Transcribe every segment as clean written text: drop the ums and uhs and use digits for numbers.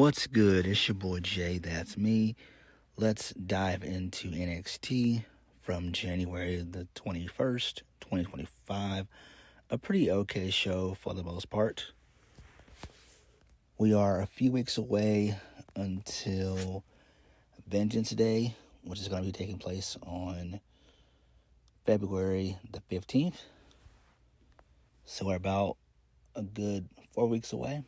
What's good? It's your boy Jay, that's me. Let's dive into NXT from January the 21st, 2025. A pretty okay show for the most part. We are a few weeks away until Vengeance Day, which is going to be taking place on February the 15th. So we're about a good 4 weeks away.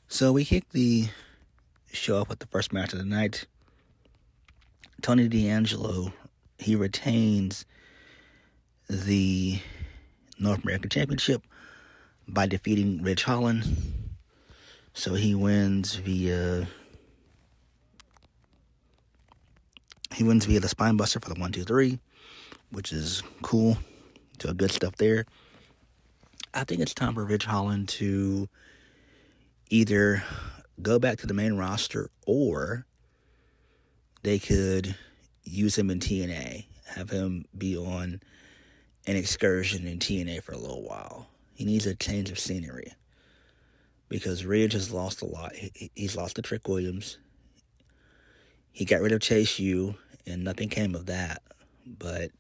So we kicked the show off with the first match of the night. Tony D'Angelo, he retains the North American Championship by defeating Ridge Holland. So he wins via the spine buster for the 1-2-3, which is cool. So good stuff there. I think it's time for Ridge Holland to either go back to the main roster or they could use him in TNA, have him be on an excursion in TNA for a little while. He needs a change of scenery because Ridge has lost a lot. He's lost to Trick Williams. He got rid of Chase U, and nothing came of that. But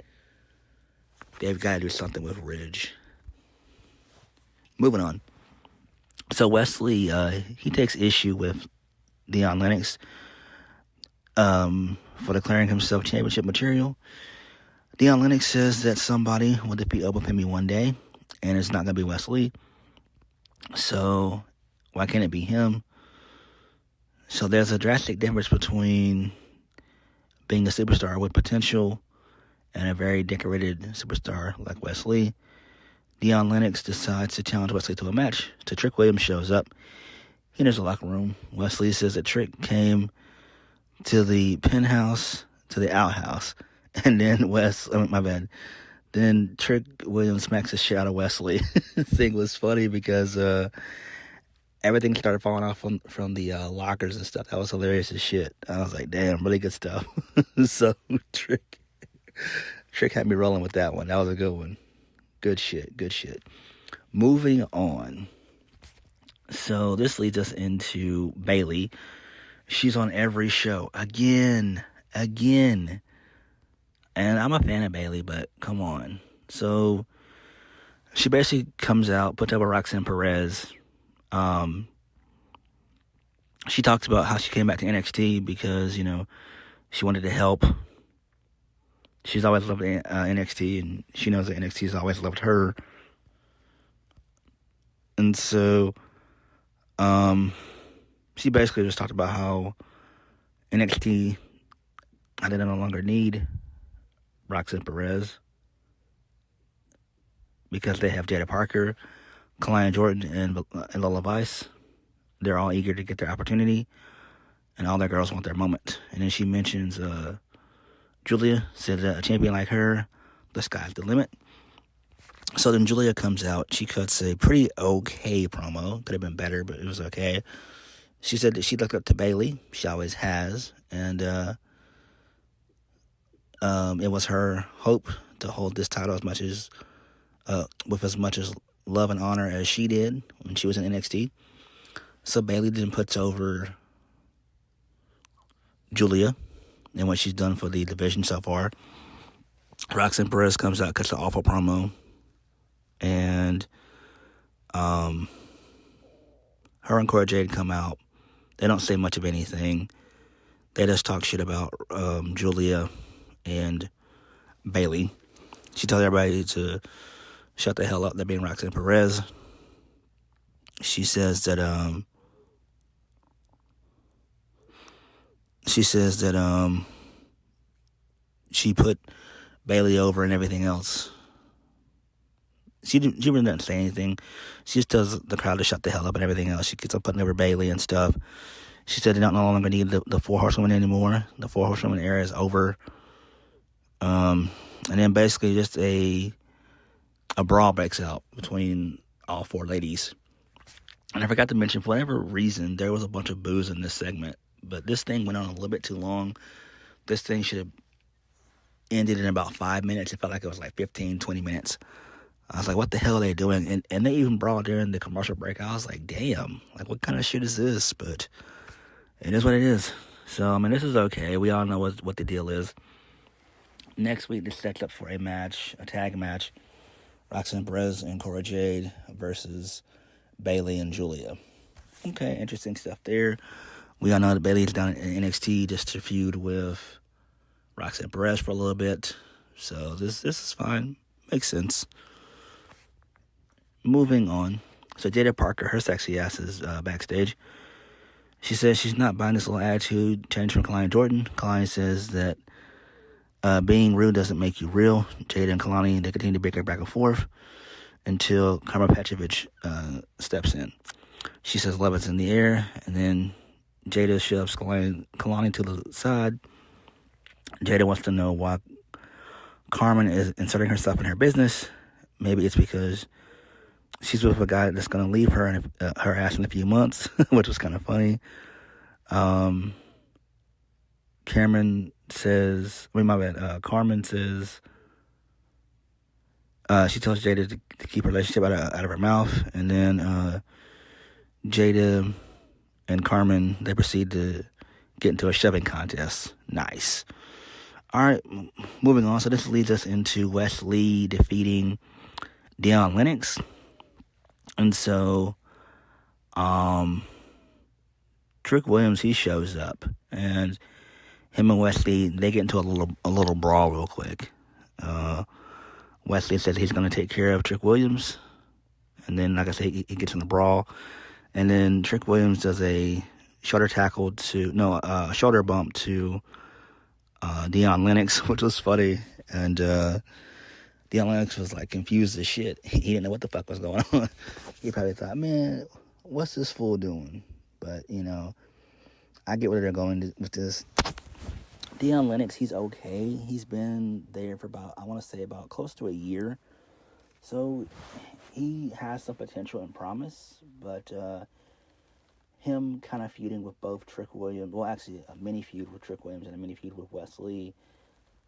they've got to do something with Ridge. Moving on. So Wesley, he takes issue with Dion Lennox for declaring himself championship material. Dion Lennox says that somebody will defeat Oba Femi one day, and it's not going to be Wesley. So why can't it be him? So there's a drastic difference between being a superstar with potential and a very decorated superstar like Wesley. Dion Lennox decides to challenge Wesley to a match. So Trick Williams shows up. He enters the locker room. Wesley says that Trick came to the penthouse, to the outhouse. And then Then Trick Williams smacks the shit out of Wesley. The thing was funny because everything started falling off from the lockers and stuff. That was hilarious as shit. I was like, damn, really good stuff. So Trick had me rolling with that one. That was a good one. Good shit. Moving on. So this leads us into Bayley. She's on every show. Again. And I'm a fan of Bayley, but come on. So she basically comes out, puts over Roxanne Perez. She talks about how she came back to NXT because, she wanted to help. She's always loved NXT, and she knows that NXT has always loved her. And so, she basically just talked about how NXT, I didn't no longer need Roxanne Perez because they have Jada Parker, Kalaya Jordan, and Lola Vice. They're all eager to get their opportunity, and all their girls want their moment. And then she mentions Giulia, said that a champion like her, the sky's the limit. So then Giulia comes out. She cuts a pretty okay promo. Could have been better, but it was okay. She said that she looked up to Bayley. She always has. And it was her hope to hold this title with as much as love and honor as she did when she was in NXT. So Bayley then puts over Giulia and what she's done for the division so far. Roxanne Perez comes out, cuts an awful promo, and her and Cora Jade come out. They don't say much of anything. They just talk shit about Giulia and Bayley. She tells everybody to shut the hell up. They're being Roxanne Perez. She says that she put Bayley over and everything else. She really doesn't say anything. She just tells the crowd to shut the hell up and everything else. She gets up putting over Bayley and stuff. She said they don't no longer need the Four Horsewomen anymore. The Four Horsewomen era is over. And then basically just a brawl breaks out between all four ladies. And I forgot to mention, for whatever reason, there was a bunch of boos in this segment. But this thing went on a little bit too long. This thing should have ended in about 5 minutes. It felt like it was like 15, 20 minutes. I was like, what the hell are they doing? And they even brawled during the commercial break. I was like, damn, like, what kind of shit is this? But it is what it is. So, I mean, this is okay. We all know what the deal is. Next week, this sets up for a match, a tag match. Roxanne Perez and Cora Jade versus Bayley and Giulia. Okay, interesting stuff there. We all know that Bayley's down in NXT just to feud with Roxanne Perez for a little bit. So this is fine. Makes sense. Moving on. So Jada Parker, her sexy ass is backstage. She says she's not buying this little attitude change from Kalani Jordan. Kalani says that being rude doesn't make you real. Jada and Kalani, they continue to bicker back and forth until Karma Petrovich steps in. She says love is in the air, and then Jada shoves Kalani to the side. Jada wants to know why Carmen is inserting herself in her business. Maybe it's because she's with a guy that's going to leave her and her ass in a few months, which was kind of funny. Carmen says, Carmen says, she tells Jada to keep her relationship out of her mouth. And then Jada and Carmen, they proceed to get into a shoving contest. Nice. All right, moving on. So this leads us into Wes Lee defeating Deion Lennox. And so, Trick Williams, he shows up, and him and Wesley, they get into a little brawl real quick. Wesley says he's going to take care of Trick Williams, and then, like I said, he gets in the brawl, and then Trick Williams does a shoulder bump to Deion Lennox, which was funny, and Deion Lennox was like confused as shit. He didn't know what the fuck was going on. He probably thought, man, what's this fool doing? But, I get where they're going with this. Deion Lennox, he's okay. He's been there for about close to a year. So he has some potential and promise. But him kind of feuding with both Trick Williams, well, actually a mini feud with Trick Williams and a mini feud with Wes Lee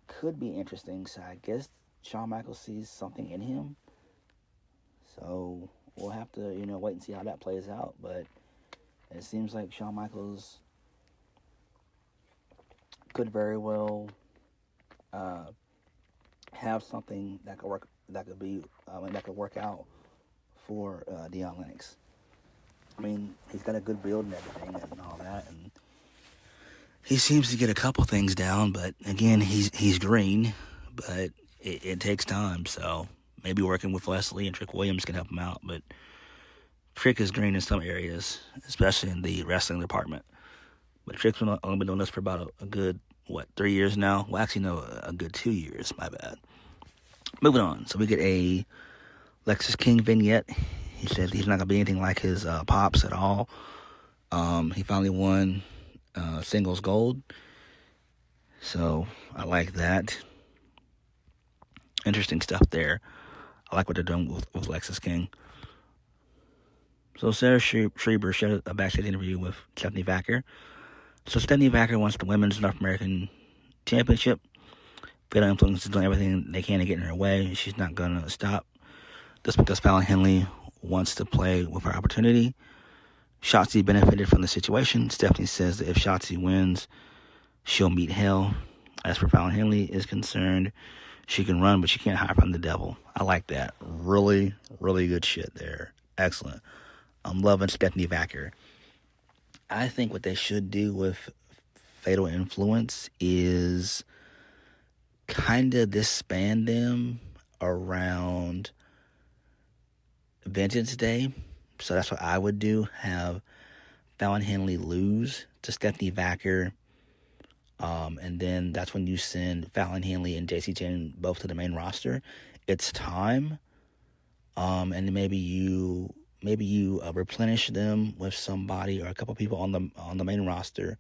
could be interesting. So I guess Shawn Michaels sees something in him. So we'll have to, wait and see how that plays out. But it seems like Shawn Michaels could very well have something that could work out for Deion Lennox. I mean, he's got a good build and everything and all that, and he seems to get a couple things down. But again, he's green, but it takes time. So maybe working with Wesley and Trick Williams can help him out. But Trick is green in some areas, especially in the wrestling department. But Trick's only been doing this for about a good, 3 years now? Well, actually, no, a good 2 years. My bad. Moving on. So we get a Lexus King vignette. He says he's not going to be anything like his pops at all. He finally won singles gold. So I like that. Interesting stuff there. I like what they're doing with Lexus King. So Sarah Schreiber shared a backstage interview with Stephanie Vacker. So Stephanie Vacker wants the Women's North American Championship. Fatal Influence is doing everything they can to get in her way. She's not going to stop. Just because Fallon Henley wants to play with her opportunity. Shotzi benefited from the situation. Stephanie says that if Shotzi wins, she'll meet hell. As for Fallon Henley is concerned, she can run, but she can't hide from the devil. I like that. Really, really good shit there. Excellent. I'm loving Stephanie Vacker. I think what they should do with Fatal Influence is kind of disband them around Vengeance Day. So that's what I would do. Have Fallon Henley lose to Stephanie Vacker. And then that's when you send Fallon Henley and JC Jane both to the main roster. It's time. And maybe you replenish them with somebody or a couple people on the main roster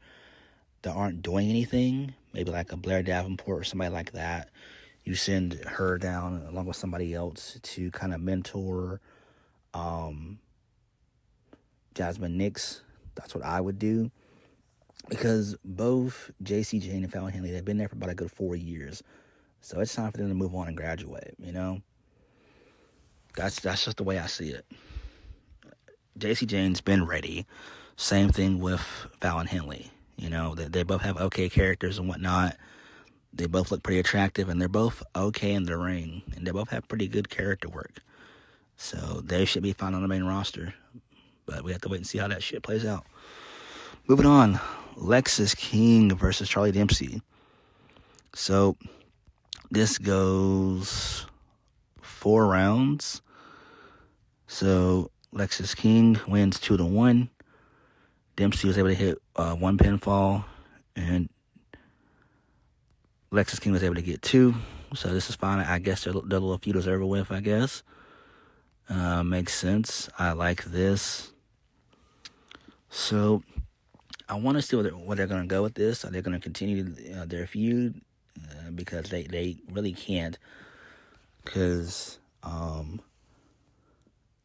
that aren't doing anything. Maybe like a Blair Davenport or somebody like that. You send her down along with somebody else to kind of mentor Jasmine Nix. That's what I would do. Because both JC Jane and Fallon Henley, they've been there for about a good 4 years. So it's time for them to move on and graduate, That's just the way I see it. JC Jane's been ready. Same thing with Val and Henley. You know, they both have okay characters and whatnot. They both look pretty attractive, and they're both okay in the ring. And they both have pretty good character work. So they should be fine on the main roster. But we have to wait and see how that shit plays out. Moving on. Lexis King versus Charlie Dempsey. So this goes 4 rounds. So Lexis King wins 2-1. Dempsey was able to hit 1 pinfall, and Lexis King was able to get 2. So this is fine. I guess their little feud was over with, I guess. Makes sense. I like this. So I want to see where they're going to go with this. Are they going to continue their feud? Because they really can't. Because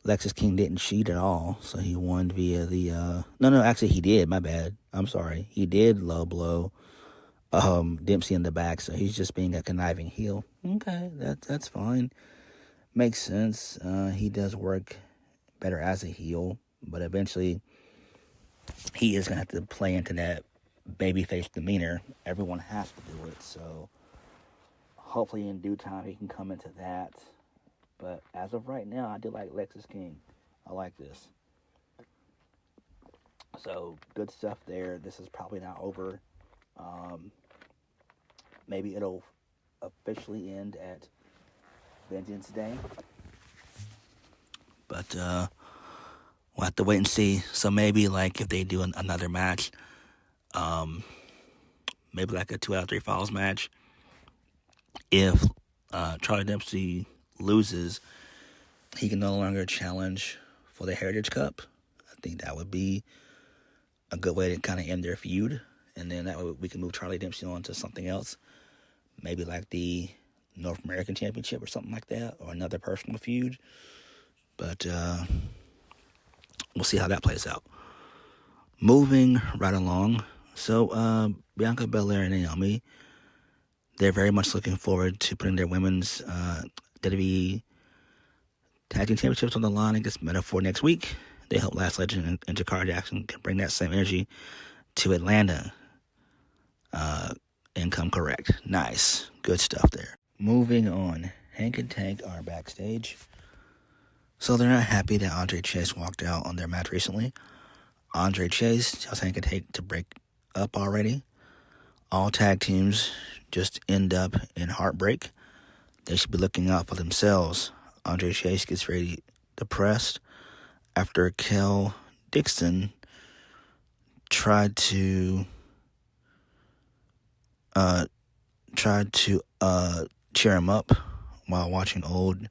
Lexis King didn't cheat at all. So he won via the... No, actually he did. My bad. I'm sorry. He did low blow Dempsey in the back. So he's just being a conniving heel. Okay, that's fine. Makes sense. He does work better as a heel. But eventually, he is going to have to play into that babyface demeanor. Everyone has to do it. So hopefully in due time he can come into that. But as of right now, I do like Lexis King. I like this. So good stuff there. This is probably not over. Maybe it'll officially end at Vengeance Day. But we'll have to wait and see. So maybe like if they do another match, maybe like a 2 out of 3 falls match. If Charlie Dempsey loses, he can no longer challenge for the Heritage Cup. I think that would be a good way to kind of end their feud. And then that way we can move Charlie Dempsey on to something else. Maybe like the North American Championship or something like that. Or another personal feud. But we'll see how that plays out. Moving right along. So Bianca Belair and Naomi, they're very much looking forward to putting their women's WWE Tag Team Championships on the line against Metaphor next week. They hope Last Legend and Jakara Jackson can bring that same energy to Atlanta and come correct. Nice. Good stuff there. Moving on. Hank and Tank are backstage. So they're not happy that Andre Chase walked out on their match recently. Andre Chase tells Hank and Tank to break up already. All tag teams just end up in heartbreak. They should be looking out for themselves. Andre Chase gets really depressed after Kel Dixon tried to cheer him up while watching old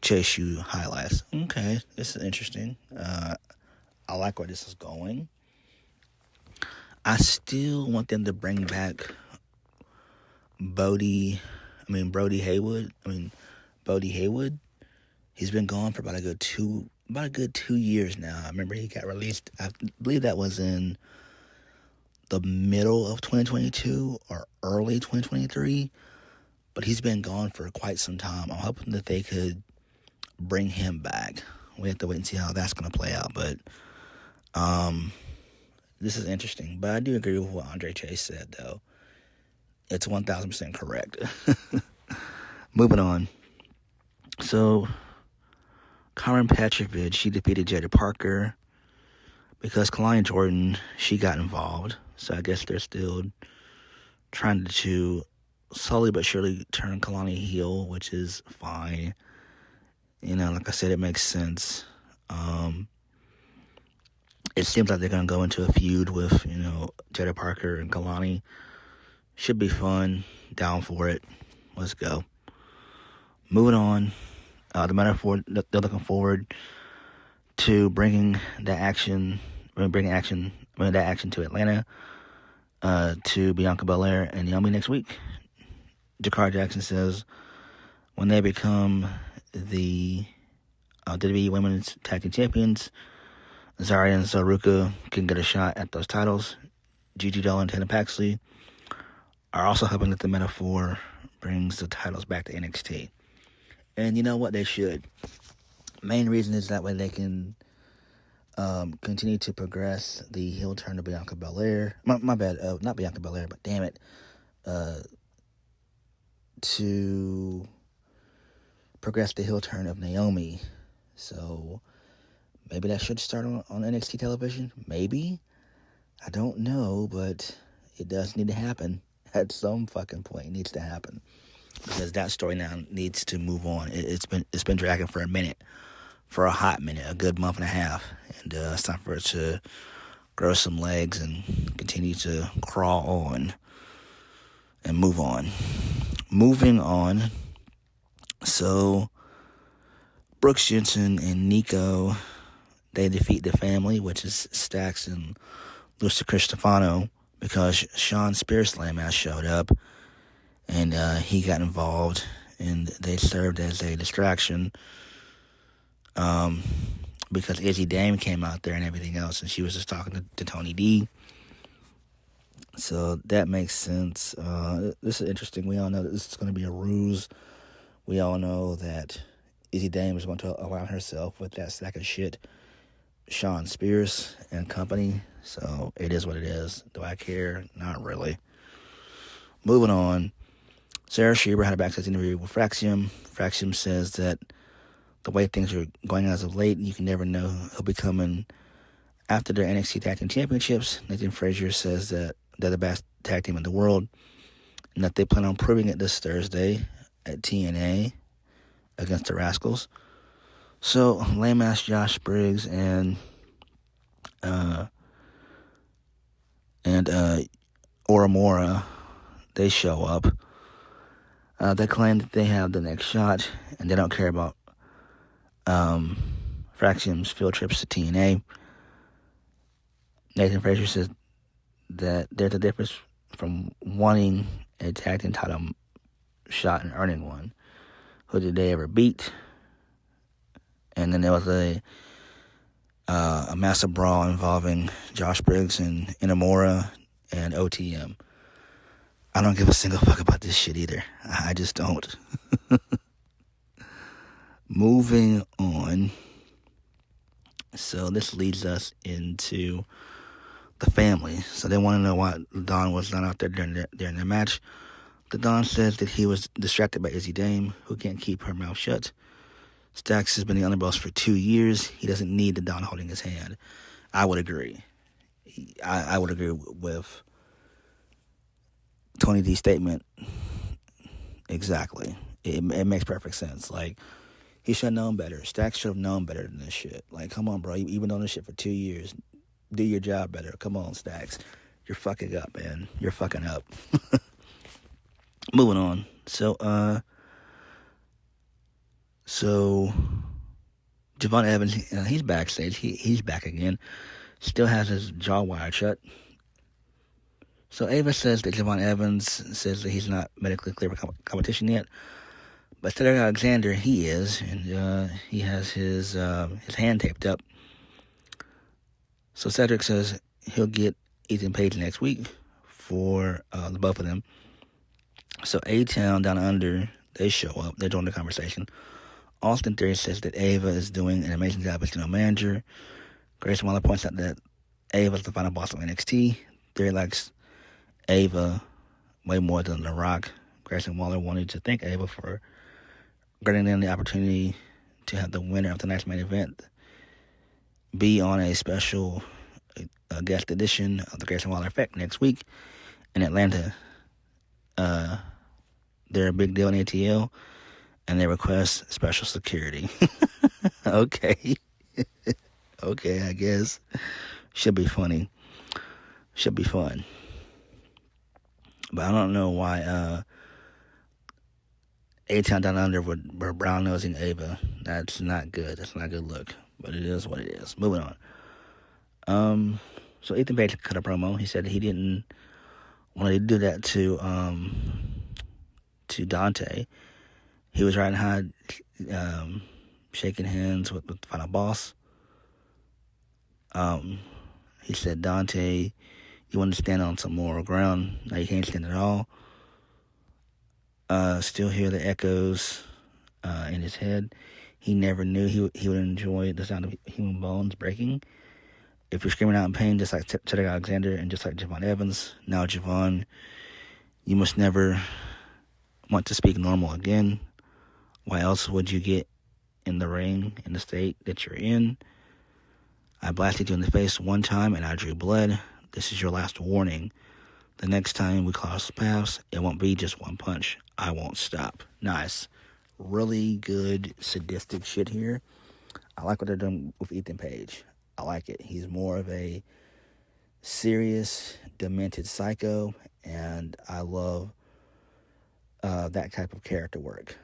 Chase U highlights. Okay, this is interesting. I like where this is going. I still want them to bring back Bodie Haywood. He's been gone for about a good 2 years now. I remember he got released. I believe that was in the middle of 2022 or early 2023. But he's been gone for quite some time. I'm hoping that they could bring him back. We have to wait and see how that's going to play out. But this is interesting. But I do agree with what Andre Chase said, though. It's 1,000% correct. Moving on. So, Karen Petrovich, she defeated Jada Parker because Kalani Jordan, she got involved. So I guess they're still trying to slowly but surely turn Kalani heel, which is fine. You know, like I said, it makes sense. It seems like they're going to go into a feud with, Jada Parker and Kalani. Should be fun. Down for it. Let's go. Moving on. The Metaphor, they're looking forward to bringing that action to Atlanta, to Bianca Belair and Naomi next week. Jakara Jackson says when they become the WWE Women's Tag Team Champions, Zarya and Saruka can get a shot at those titles. Gigi Dolan and Tatum Paxley are also hoping that the Metaphor brings the titles back to NXT. And you know what? They should. Main reason is that way they can continue to progress the heel turn of Bianca Belair. My bad, not Bianca Belair, but damn it, to progress the heel turn of Naomi. So maybe that should start on NXT television. Maybe. I don't know, but it does need to happen. At some fucking point, it needs to happen. Because that story now needs to move on. It's been dragging for a minute. For a hot minute. A good month and a half. And it's time for it to grow some legs and continue to crawl on. And move on. Moving on. So, Brooks Jensen and Nico, they defeat the family, which is Stax and Lucy Cristofano, because Sean Spears Slam showed up, and he got involved, and they served as a distraction, because Izzy Dame came out there and everything else, and she was just talking to Tony D. So that makes sense. This is interesting. We all know that this is going to be a ruse. We all know that Izzy Dame is going to align herself with that sack of shit, Sean Spears and company. So it is what it is. Do I care? Not really. Moving on. Sarah Schreiber had a backstage interview with Fraxium. Fraxium says that the way things are going as of late, you can never know who'll be coming after their NXT Tag Team Championships. Nathan Frazier says that they're the best tag team in the world, and that they plan on proving it this Thursday at TNA against the Rascals. So, lame ass Josh Briggs and Oramora, they show up. They claim that they have the next shot, and they don't care about Fraxium's field trips to TNA. Nathan Frazier says that there's a difference from wanting a tag team title shot and earning one. Who did they ever beat? And then there was a massive brawl involving Josh Briggs and Inamura and OTM. I don't give a single fuck about this shit either. I just don't. Moving on. So this leads us into the family. So they want to know why Don was not out there during their match. The Don says that he was distracted by Izzy Dame, who can't keep her mouth shut. Stax has been the underboss for 2 years. He doesn't need the Don holding his hand. I would agree. I would agree with Tony D's statement. Exactly. It makes perfect sense. Like, he should have known better. Stax should have known better than this shit. Like, come on, bro. You've been on this shit for 2 years. Do your job better. Come on, Stax. You're fucking up, man. You're fucking up. Moving on. So Javon Evans, he's backstage. He's back again. Still has his jaw wired shut. So Ava says that Javon Evans says that he's not medically clear for competition yet. But Cedric Alexander, he is. And he has his hand taped up. So Cedric says he'll get Ethan Page next week for the both of them. So A-Town Down Under, they show up. They join the conversation. Austin Theory says that Ava is doing an amazing job as general manager. Grayson Waller points out that Ava is the final boss of NXT. Theory likes Ava way more than The Rock. Grayson Waller wanted to thank Ava for granting them the opportunity to have the winner of tonight's main event be on a special guest edition of the Grayson Waller Effect next week in Atlanta. They're a big deal in ATL, and they request special security. Okay. Okay, I guess. Should be funny. Should be fun. But I don't know why A-Town Down Under were brown-nosing Ava. That's not good. That's not a good look. But it is what it is. Moving on. So Ethan Page cut a promo. He said he didn't want to do that to Dante. He was riding high, shaking hands with the final boss. He said, Dante, you want to stand on some moral ground. Now you can't stand at all. Still hear the echoes in his head. He never knew he would enjoy the sound of human bones breaking. If you're screaming out in pain, just like Cedric Alexander and just like Javon Evans, now Javon, you must never want to speak normal again. Why else would you get in the ring in the state that you're in? I blasted you in the face one time and I drew blood. This is your last warning. The next time we cross paths, it won't be just one punch. I won't stop. Nice. Really good sadistic shit here. I like what they're doing with Ethan Page. I like it. He's more of a serious, demented psycho, and I love that type of character work.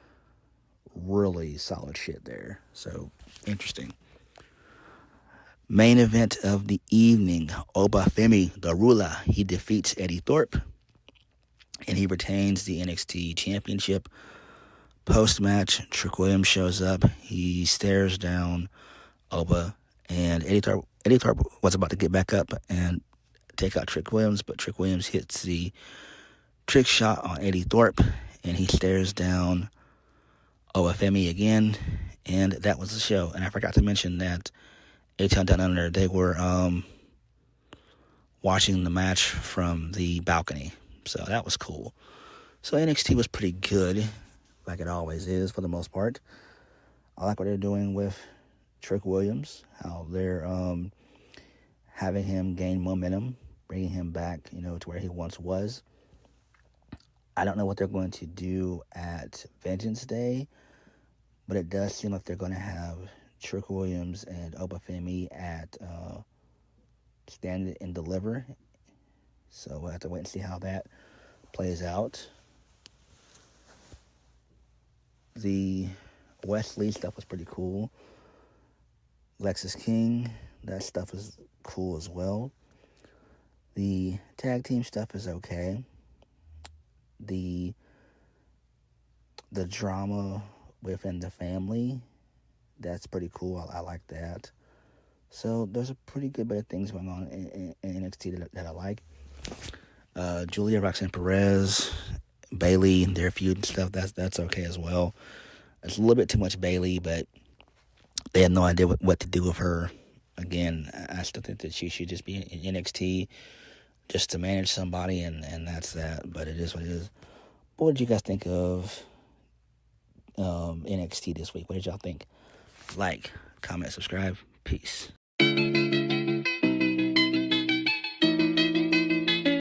Really solid shit there. So, interesting. Main event of the evening, Oba Femi, the ruler, he defeats Eddy Thorpe, and he retains the NXT championship. Post-match, Trick Williams shows up. He stares down Oba, and Eddy Thorpe was about to get back up and take out Trick Williams, but Trick Williams hits the trick shot on Eddy Thorpe, and he stares down Oba Femi again, and that was the show. And I forgot to mention that A-Town Down Under, they were watching the match from the balcony. So that was cool. So NXT was pretty good, like it always is for the most part. I like what they're doing with Trick Williams, how they're having him gain momentum, bringing him back, to where he once was. I don't know what they're going to do at Vengeance Day, but it does seem like they're going to have Trick Williams and Oba Femi at Stand and Deliver. So we'll have to wait and see how that plays out. The Wesley stuff was pretty cool. Lexis King, that stuff is cool as well. The tag team stuff is okay. The drama within the family, that's pretty cool. I like that. So there's a pretty good bit of things going on in NXT that I like. Giulia, Roxanne Perez, Bayley, their feud and stuff, that's okay as well. It's a little bit too much Bayley, but they had no idea what to do with her. Again, I still think that she should just be in NXT just to manage somebody, and that's that. But it is what it is. What did you guys think of NXT this week? What did y'all think? Like, comment, subscribe. Peace.